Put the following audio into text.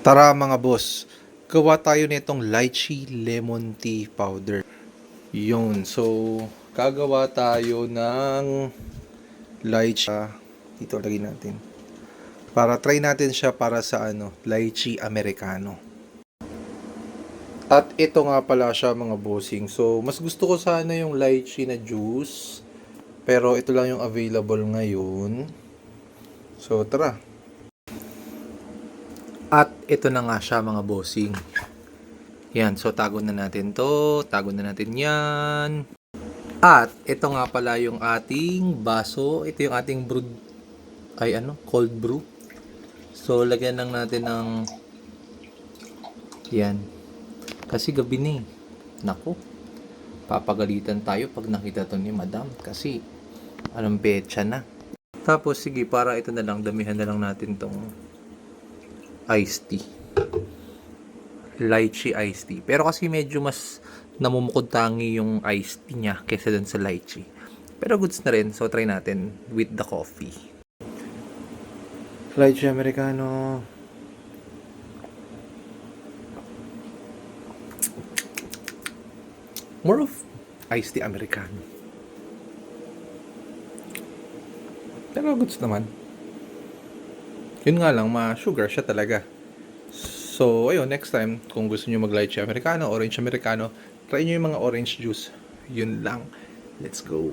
Tara mga boss, gawa tayo nitong lychee lemon tea powder. Yun, so gagawa tayo ng lychee. Dito lagay natin. Para try natin siya para sa lychee americano. At ito nga pala siya mga bossing. So, mas gusto ko sana yung lychee na juice. Pero ito lang yung available ngayon. So, tara. At ito na nga siya mga bossing. Yan, so tago na natin to. Tago na natin yan. At ito nga pala yung ating baso. Ito yung ating brewed, cold brew. So, lagyan lang natin ng yan. Kasi gabi na eh. Naku, papagalitan tayo pag nakita to ni madam. Kasi, anong petsa na. Tapos, sige, para ito na lang, damihan na lang natin tong iced tea. Lychee iced tea. Pero kasi medyo mas namumukod tangi yung iced tea niya kaysa dun sa lychee. Pero goods na rin. So, try natin with the coffee. Lychee americano. More of iced tea americano. Pero goods naman. Yun nga lang, ma-sugar siya talaga. So, ayun, next time, kung gusto nyo mag-lychee americano, orange americano, try nyo yung mga orange juice. Yun lang. Let's go!